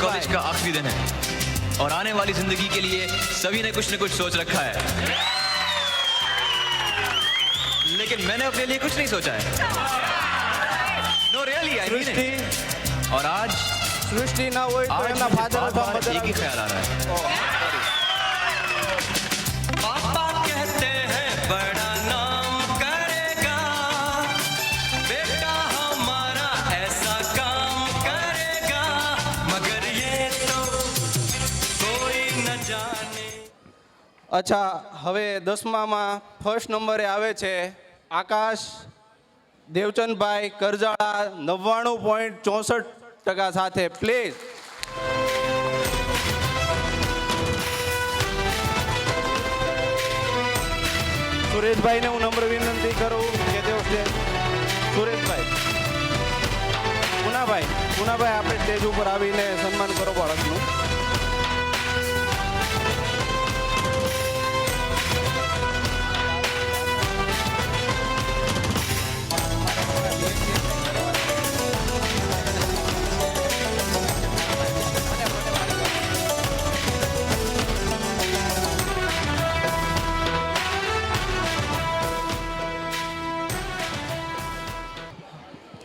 College का आखिरी दिन है और आने वाली जिंदगी के लिए सभी ने कुछ न कुछ सोच रखा है, लेकिन मैंने अपने लिए कुछ नहीं सोचा है। No really I mean it. और आज સૃષ્ટિ ના હોય તો એમના ફાધર અથવા મધર एक ही ख्याल आ रहा है। पापा कहते हैं बड़ा नाम करेगा, बेटा हमारा ऐसा काम करेगा, मगर ये तो कोई न जाने। અચ્છા, હવે 10મામાં ફર્સ્ટ નંબરે આવે છે આકાશ દેવચંદભાઈ કરજાળા 99.64% સાથે. પ્લીઝ. સુરેશભાઈને હું નમ્ર વિનંતી કરું કે તેઓ સુરેશભાઈ પુનાભાઈ આપણે સ્ટેજ ઉપર આવીને સન્માન કરો બાળકનું.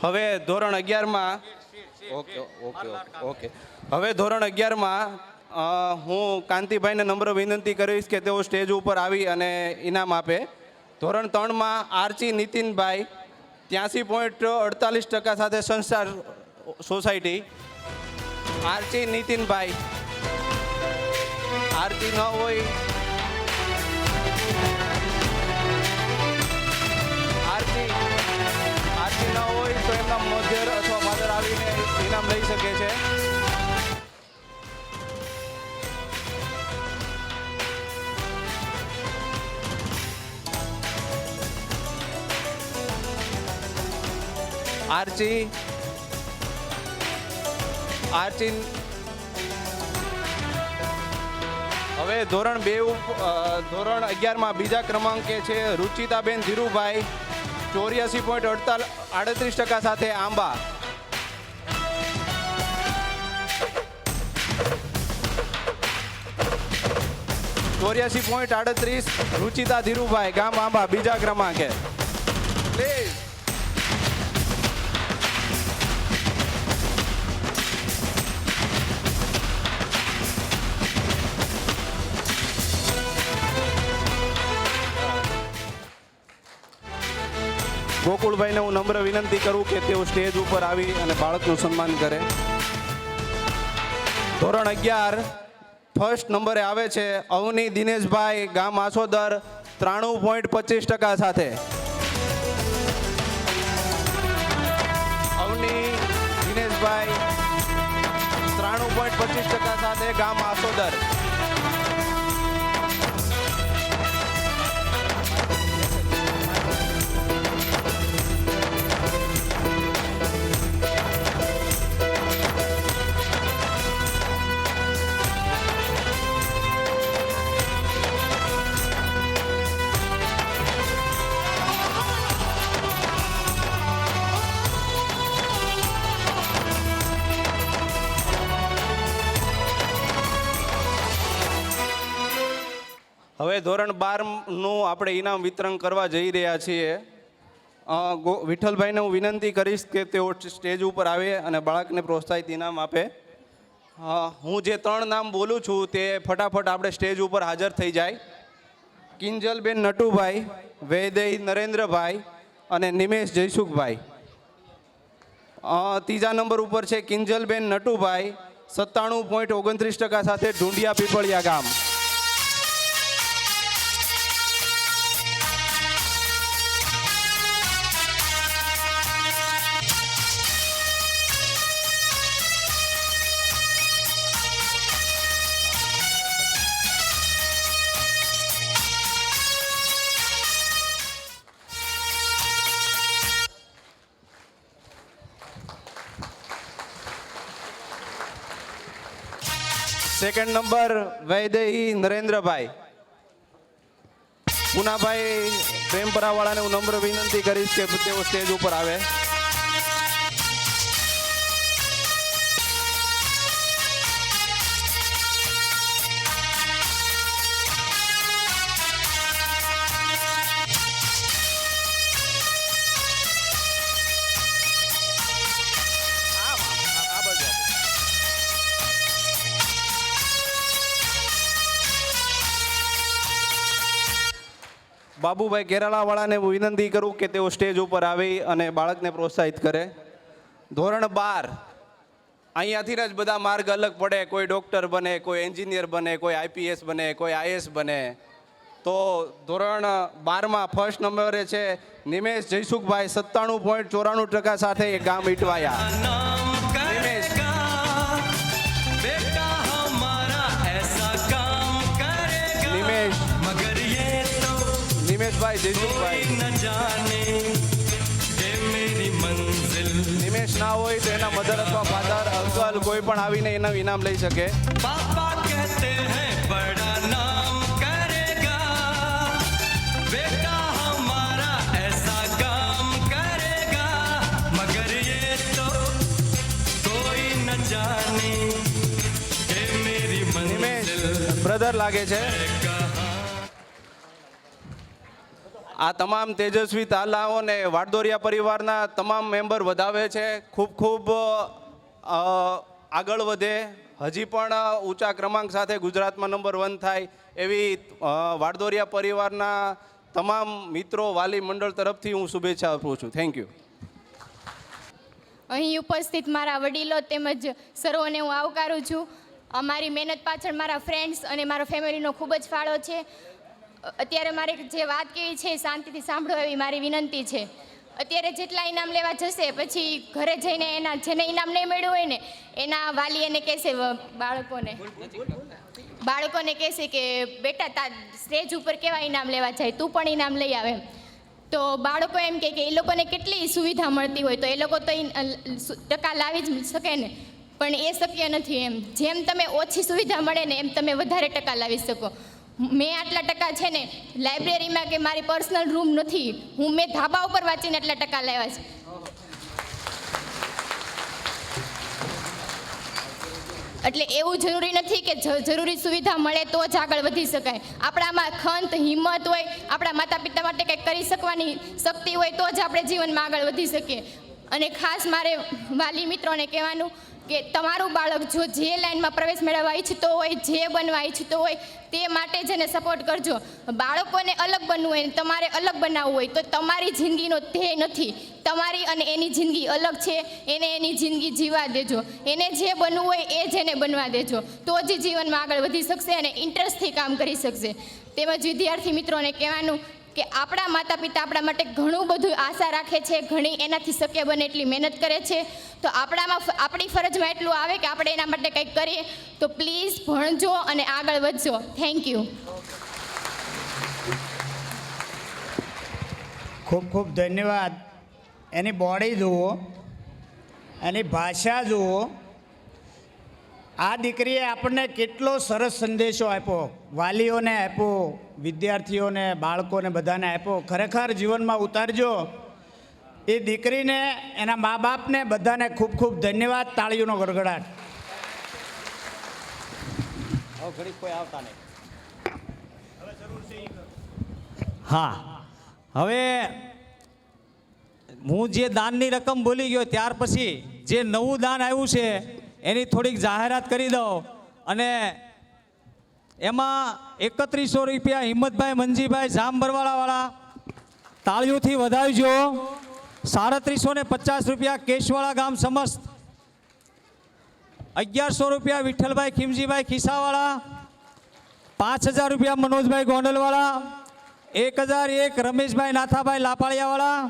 હવે ધોરણ 11માં ઓકે હવે ધોરણ 11માં હું કાંતિભાઈને નમ્ર વિનંતી કરીશ કે તેઓ સ્ટેજ ઉપર આવી અને ઇનામ આપે. ધોરણ 3માં આરચી નીતિનભાઈ 83.48% સાથે સંસ્કાર સોસાયટી. આરચી નીતિનભાઈ, આરતી ન હોય આરતી ન હોય તો એમના મધર અથવા ફાધર આવીને ઇનામ લઈ શકે છે. આરચી હવે ધોરણ 11માં બીજા ક્રમાંકે છે રુચિતાબેન ધીરુભાઈ 84.38% સાથે આંબા. રુચિતા ધીરુભાઈ ગામ આંબા બીજા ક્રમાંકે. પ્લીઝ. ગોકુળભાઈને હું નમ્ર વિનંતી કરું કે તેઓ સ્ટેજ ઉપર આવી અને બાળકનું સન્માન કરે. ધોરણ 11 ફર્સ્ટ નંબરે આવે છે અવની દિનેશભાઈ ગામ આસોદર 93.25% સાથે. અવની દિનેશભાઈ 93.25% સાથે ગામ આસોદર. હવે ધોરણ 12નું આપણે ઇનામ વિતરણ કરવા જઈ રહ્યા છીએ. વિઠ્ઠલભાઈને હું વિનંતી કરીશ કે તેઓ સ્ટેજ ઉપર આવે અને બાળકને પ્રોત્સાહિત ઇનામ આપે. હું જે 3 નામ બોલું છું તે ફટાફટ આપણે સ્ટેજ ઉપર હાજર થઈ જાય. કિંજલબેન નટુભાઈ, વૈદેહી નરેન્દ્રભાઈ અને નિમેશ જયસુખભાઈ. ત્રીજા નંબર ઉપર છે કિંજલબેન નટુભાઈ 97.29% સાથે ઢુંડિયા પીપળિયા ગામ. Second number Vaidehi Narendrabhai. પુનાભાઈ પ્રેમપરાવાળાને હું નમ્ર વિનંતી કરીશ કે તેઓ સ્ટેજ ઉપર આવે. બાબુભાઈ કેરાલાવાળાને હું વિનંતી કરું કે તેઓ સ્ટેજ ઉપર આવી અને બાળકને પ્રોત્સાહિત કરે. ધોરણ 12 અહીંયાથી જ બધા માર્ગ અલગ પડે. કોઈ ડૉક્ટર બને, કોઈ એન્જિનિયર બને, કોઈ આઈપીએસ બને, કોઈ આઈએસ બને. તો ધોરણ 12માં ફર્સ્ટ નંબરે છે નિમેશ જયસુખભાઈ 97.94% સાથે એ ગામ ઇટવાયા. નિમેશ નિમેશભાઈ જયસુખભાઈ. નિમેશ ના હોય તો એના મધર અથવા ફાધર અંકલ કોઈ પણ આવીને એનું ઇનામ લઈ શકે. पापा कहते हैं बड़ा नाम करेगा बेटा हमारा ऐसा काम करेगा मगर ये तो कोई न जाने कि मेरी નિમેશ मंजिल બ્રધર લાગે છે. આ તમામ તેજસ્વી તાલાઓને વાડદોરિયા પરિવારના તમામ મેમ્બર વધાવે છે. ખૂબ ખૂબ આગળ વધે, હજી પણ ઊંચા ક્રમાંક સાથે ગુજરાતમાં નંબર 1 થાય એવી વાડદોરિયા પરિવારના તમામ મિત્રો વાલી મંડળ તરફથી હું શુભેચ્છા આપું છું. Thank you. અહીં ઉપસ્થિત મારા વડીલો તેમજ સર્વોને હું આવકારું છું. અમારી મહેનત પાછળ મારા ફ્રેન્ડ્સ અને મારા ફેમિલીનો ખૂબ જ ફાળો છે. અત્યારે મારે જે વાત કહેવી છે એ શાંતિથી સાંભળો એવી મારી વિનંતી છે. અત્યારે જેટલા ઇનામ લેવા જશે પછી ઘરે જઈને એના જેને ઇનામ નહીં મળ્યું હોય ને એના વાલી એને કહેશે, બાળકોને કહેશે કે બેટા સ્ટેજ ઉપર કેવા ઇનામ લેવા જાય, તું પણ ઇનામ લઈ આવે. તો બાળકો એમ કહે કે એ લોકોને કેટલી સુવિધા મળતી હોય તો એ લોકો તો ટકા લાવી જ શકે ને, પણ એ શક્ય નથી. એમ જેમ તમે ઓછી સુવિધા મળે ને એમ તમે વધારે ટકા લાવી શકો. મેં આટલા ટકા છે ને લાઇબ્રેરીમાં કે મારી પર્સનલ રૂમ નથી, મેં ધાબા ઉપર વાંચીને આટલા ટકા લાવ્યા છે. એટલે એવું જરૂરી નથી કે જરૂરી સુવિધા મળે તો જ આગળ વધી શકાય. આપણામાં ખંત, હિંમત હોય, આપણા માતા પિતા માટે કંઈક કરી શકવાની શક્તિ હોય તો જ આપણે જીવનમાં આગળ વધી શકીએ. અને ખાસ મારે વાલી મિત્રોને કહેવાનું કે તમારું બાળક જો જે લાઈનમાં પ્રવેશ મેળવવા ઈચ્છતો હોય, જે બનવા ઈચ્છતો હોય તે માટે જ એને સપોર્ટ કરજો. બાળકોને અલગ બનવું હોય, તમારે અલગ બનાવવું હોય તો તમારી જિંદગીનો ધ્યેય નથી, તમારી અને એની જિંદગી અલગ છે. એને એની જિંદગી જીવવા દેજો. એને જે બનવું હોય એ જ એને બનવા દેજો. તો જ જીવનમાં આગળ વધી શકશે અને ઇન્ટરેસ્ટથી કામ કરી શકશે. તેમજ વિદ્યાર્થી મિત્રોને કહેવાનું કે આપણા માતા પિતા આપણા માટે ઘણું બધું આશા રાખે છે, ઘણી એનાથી શક્ય બને એટલી મહેનત કરે છે. તો આપણી ફરજમાં એટલું આવે કે આપણે એના માટે કંઈક કરીએ. તો પ્લીઝ ભણજો અને આગળ વધજો. Thank you. ખૂબ ખૂબ ધન્યવાદ. એની બોડી જુઓ, એની ભાષા જુઓ. આ દીકરીએ આપણને કેટલો સરસ સંદેશો આપ્યો, વાલીઓને આપ્યો, વિદ્યાર્થીઓને, બાળકોને બધાને આપ્યો. ખરેખર જીવનમાં ઉતારજો. એ દીકરીને, એના મા બાપને બધાને ખૂબ ખૂબ ધન્યવાદ. તાળીઓનો ગડગડાટ. ઘડી કોઈ આવતા નહીં. હા, હવે હું જે દાનની રકમ બોલી ગયો ત્યાર પછી જે નવું દાન આવ્યું છે એની થોડીક જાહેરાત કરી દઉં. અને એમાં 3100 રૂપિયા હિંમતભાઈ મંજીભાઈ જામબરવાળાવાળા, તાળીઓથી વધાવજો. 3750 રૂપિયા કેશવાળા ગામ સમસ્ત. 1100 રૂપિયા વિઠ્ઠલભાઈ ખીમજીભાઈ ખિસ્સાવાળા. 5000 રૂપિયા મનોજભાઈ ગોંડલવાળા. 1001 રમેશભાઈ નાથાભાઈ લાપાળિયાવાળા.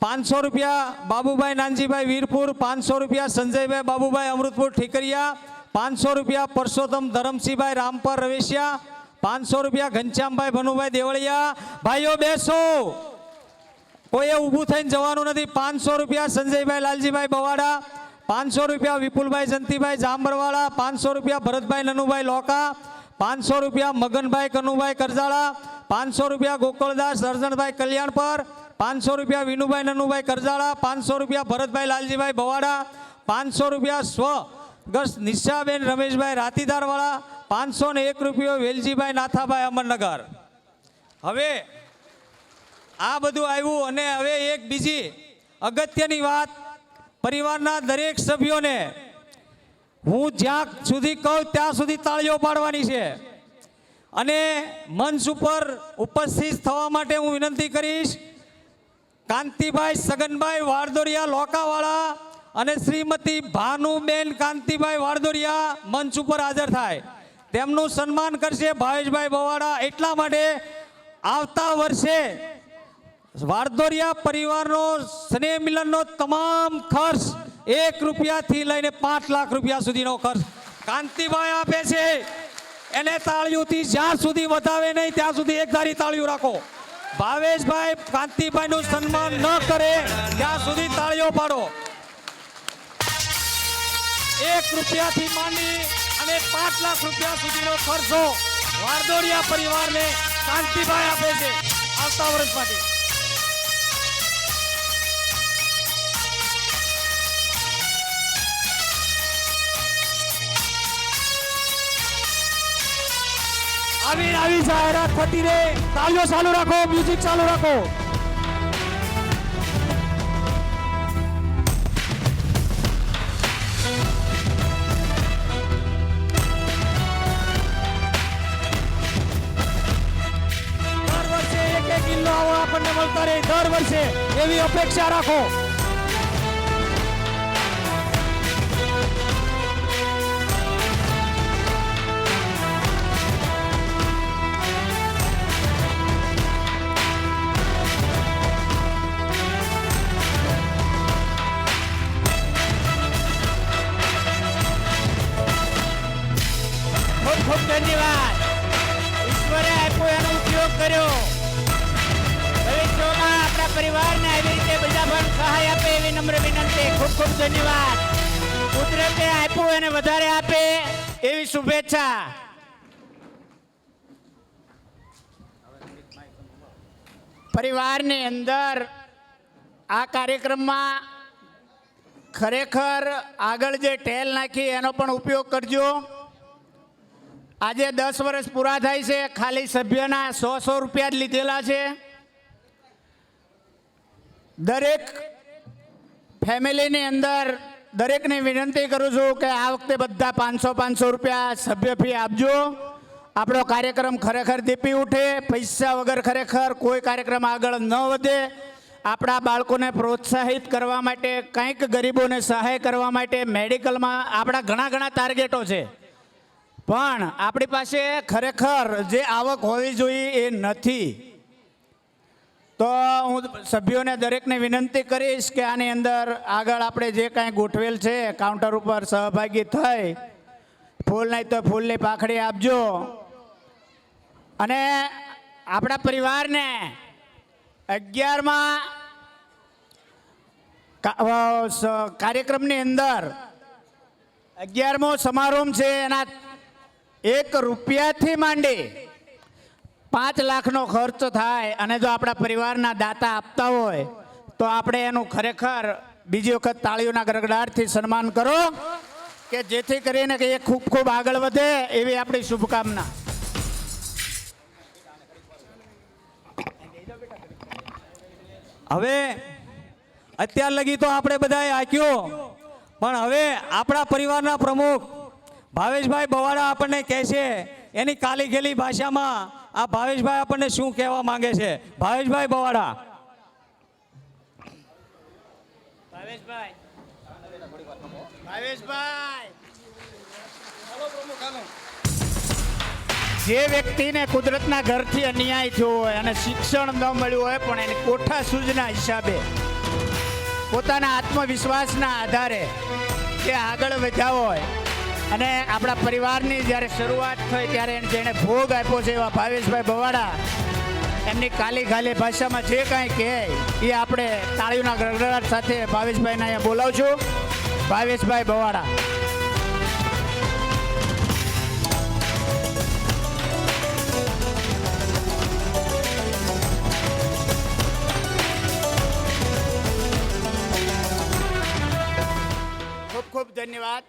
500 રૂપિયા બાબુભાઈ નાનજીભાઈ વીરપુર. 500 રૂપિયા સંજયભાઈ બાબુભાઈ અમૃતપુર ઠીકરિયા. 500 રૂપિયા પરસોત્તમ ધરમસિંહભાઈ રામપર રવેશિયા. 500 રૂપિયા ઘનશ્યામભાઈ ભનુભાઈ દેવળિયા. ભાઈઓ બેસો, કોઈએ ઊભું થઈને જવાનું નથી. 500 રૂપિયા સંજયભાઈ લાલજીભાઈ બવાડા. 500 રૂપિયા વિપુલભાઈ જંતીભાઈ જાંબરવાળા. 500 રૂપિયા ભરતભાઈ નનુભાઈ લોકા. 500 રૂપિયા મગનભાઈ કનુભાઈ કરજાળા. 500 રૂપિયા ગોકળદાસ દર્શનભાઈ કલ્યાણપર. 500 રૂપિયા વિનુભાઈ નનુભાઈ કરજાળા. 500 રૂપિયા ભરતભાઈ લાલજીભાઈ ભવાડા. 500 રૂપિયા સ્વગસ્ત નિશાબેન રમેશભાઈ રાતીદારવાળા. 501 રૂપિયો વેલજીભાઈ નાથાભાઈ અમરનગર. હવે આ બધું આવ્યું અને હવે એક બીજી અગત્યની વાત, પરિવારના દરેક સભ્યોને હું જ્યાં સુધી કહું ત્યાં સુધી તાળીઓ પાડવાની છે. અને મંચ ઉપર ઉપસ્થિત થવા માટે હું વિનંતી કરીશ કાંતિભાઈ સગનભાઈ વારદોરિયા લોકાવાળા અને શ્રીમતી ભાનુબેન કાંતિભાઈ વારદોરિયા મંચ ઉપર હાજર થાય. તેમનું સન્માન કરશે ભાવેશભાઈ બવાડા. એટલા માટે આવતા વર્ષે વારદોરિયા પરિવારનો સ્નેહ મિલનનો તમામ ખર્ચ 1 રૂપિયાથી લઈને 5 લાખ રૂપિયા સુધીનો ખર્ચ કાંતિભાઈ આપે છે. એને તાળીઓથી જ્યાં સુધી વધાવે નહીં ત્યાં સુધી એકધારી તાળીઓ રાખો. ભાવેશભાઈ કાંતિભાઈનું સન્માન ન કરે ત્યાં સુધી તાળીઓ પાડો. 1 રૂપિયાથી માંડી અને 5 લાખ રૂપિયા સુધીનો ખર્ચો વારદોરિયા પરિવારને કાંતિભાઈ આપે છે આવતા વર્ષ માટે. આવી જાહેરાત થતી રહે. તાળીઓ ચાલુ રાખો, મ્યુઝિક ચાલુ રાખો. દર વર્ષે 1 કિલ્લો આવો આપણને મળતા રહે. દર વર્ષે એવી અપેક્ષા રાખો. ખૂબ ખૂબ ધન્યવાદ. ઈશ્વરે આપ્યો એનો ઉપયોગ કર્યો. ભવિષ્યમાં આપણા પરિવારને આવી રીતે બધા પણ સહાય આપે એવી નમ્ર વિનંતી. ખૂબ ખૂબ ધન્યવાદ. કુદરતે આપ્યું એને વધારે આપે એવી શુભેચ્છા. પરિવારની અંદર આ કાર્યક્રમમાં ખરેખર આગળ જે ટેલ નાખી એનો પણ ઉપયોગ કરજો. આજે 10 વર્ષ પૂરા થાય છે. ખાલી સભ્યના 100 રૂપિયા જ લીધેલા છે. દરેક ફેમિલીની અંદર દરેકને વિનંતી કરું છું કે આ વખતે બધા 500 રૂપિયા સભ્ય ફી આપજો. આપણો કાર્યક્રમ ખરેખર દીપી ઉઠે. પૈસા વગર ખરેખર કોઈ કાર્યક્રમ આગળ ન વધે. આપણા બાળકોને પ્રોત્સાહિત કરવા માટે, કંઈક ગરીબોને સહાય કરવા માટે મેડિકલમાં આપણા ઘણા ટાર્ગેટો છે, પણ આપણી પાસે ખરેખર જે આવક હોવી જોઈએ એ નથી. તો હું સભ્યોને દરેકને વિનંતી કરીશ કે આની અંદર આગળ આપણે જે કાંઈ ગોઠવેલ છે કાઉન્ટર ઉપર સહભાગી થઈ ફૂલ નહીં તો ફૂલની પાખડી આપજો. અને આપણા પરિવારને 11મા કાર્યક્રમની અંદર 11મો સમારોહ છે. એના 1 રૂપિયાથી માંડી 5 લાખનો ખર્ચ થાય. અને જો આપણા પરિવારના દાતા આપતા હોય તો આપણે એનું ખરેખર બીજી વખત તાળીઓના ગડગડાટથી સન્માન કરો કે જેથી કરીને કે એ ખૂબ ખૂબ આગળ વધે એવી આપણી શુભકામના. હવે અત્યાર લગી તો આપણે બધાએ આક્યો, પણ હવે આપણા પરિવારના પ્રમુખ ભાવેશભાઈ બવાડા આપણને કહે છે એની કાલી ગેલી ભાષામાં આ ભાવેશભાઈ આપણને શું કહેવા માંગે છે. ભાવેશભાઈ બવાડા. જે વ્યક્તિને કુદરતના ઘરથી અન્યાય થયો હોય અને શિક્ષણ ન મળ્યું હોય પણ એની કોઠા સૂઝના હિસાબે પોતાના આત્મવિશ્વાસના આધારે જે આગળ વધ્યા હોય અને આપણા પરિવારની જ્યારે શરૂઆત થઈ ત્યારે જેણે ભોગ આપ્યો છે એવા ભાવેશભાઈ બવાડા એમની કાલી ખાલી ભાષામાં જે કાંઈ કહે એ આપણે તાળીઓના ગડગડાટ સાથે ભાવેશભાઈને અહીંયા બોલાવશું. ભાવેશભાઈ બવાડા. ખૂબ ખૂબ ધન્યવાદ.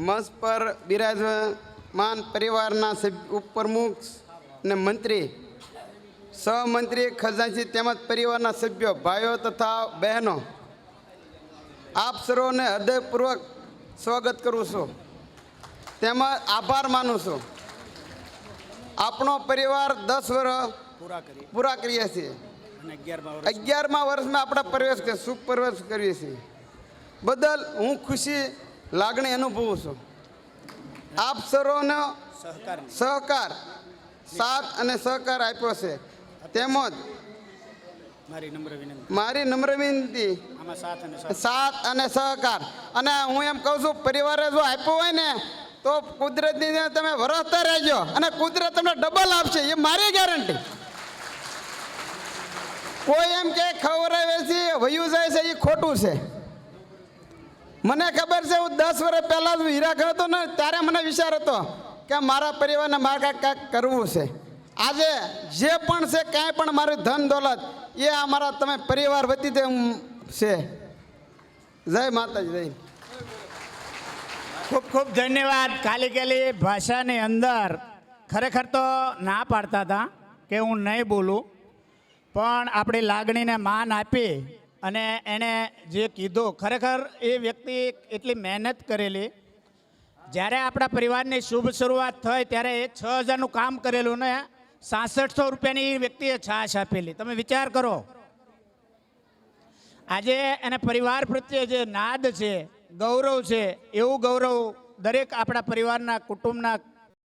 મંચ પર બિરાજમાન પરિવારના ઉપપ્રમુખ અને મંત્રી, સહમંત્રી, ખજાનચી તેમજ પરિવારના સભ્યો, ભાઈઓ તથા બહેનો, આપ સર્વોને હૃદયપૂર્વક સ્વાગત કરું છું તેમજ આભાર માનું છું. આપણો પરિવાર 10 વર્ષ પૂરા કરીએ છીએ અને 11મા વર્ષમાં આપણે પ્રવેશ સુખ પ્રવેશ કરીએ છીએ બદલ હું ખુશી લાગણી અનુભવું છું. આપ સર્વનો સહકાર સાથ અને સહકાર આપ્યો છે તેમજ મારી નમ્ર વિનંતી સાથ અને સહકાર અને હું એમ કહું છું પરિવારે જો આપ્યો હોય ને તો કુદરતની તમે વરસતા રહેજો અને કુદરત તમને ડબલ આપશે એ મારી ગેરંટી. કોઈ એમ કે ખવડાવે છે વયું જાય છે એ ખોટું છે. મને ખબર છે હું 10 વર્ષ પહેલાં જ હીરા હતો ને ત્યારે મને વિચાર હતો કે મારા પરિવારને મારે કાંઈક કરવું છે. આજે જે પણ છે કાંઈ પણ મારું ધન દોલત એ અમારા તમે પરિવાર વતી તે છે. જય માતાજી જય. ખૂબ ખૂબ ધન્યવાદ. ખાલી ખાલી ભાષાની અંદર ખરેખર તો ના પાડતા હતા કે હું નહીં બોલું, પણ આપણી લાગણીને માન આપી અને એણે જે કીધું ખરેખર એ વ્યક્તિ એટલી મહેનત કરેલી. જ્યારે આપણા પરિવારની શુભ શરૂઆત થઈ ત્યારે એ 6000નું કામ કરેલું ને 6600 રૂપિયાની એ વ્યક્તિએ છાશ આપેલી. તમે વિચાર કરો. આજે એને પરિવાર પ્રત્યે જે નાદ છે, ગૌરવ છે, એવું ગૌરવ દરેક આપણા પરિવારના કુટુંબના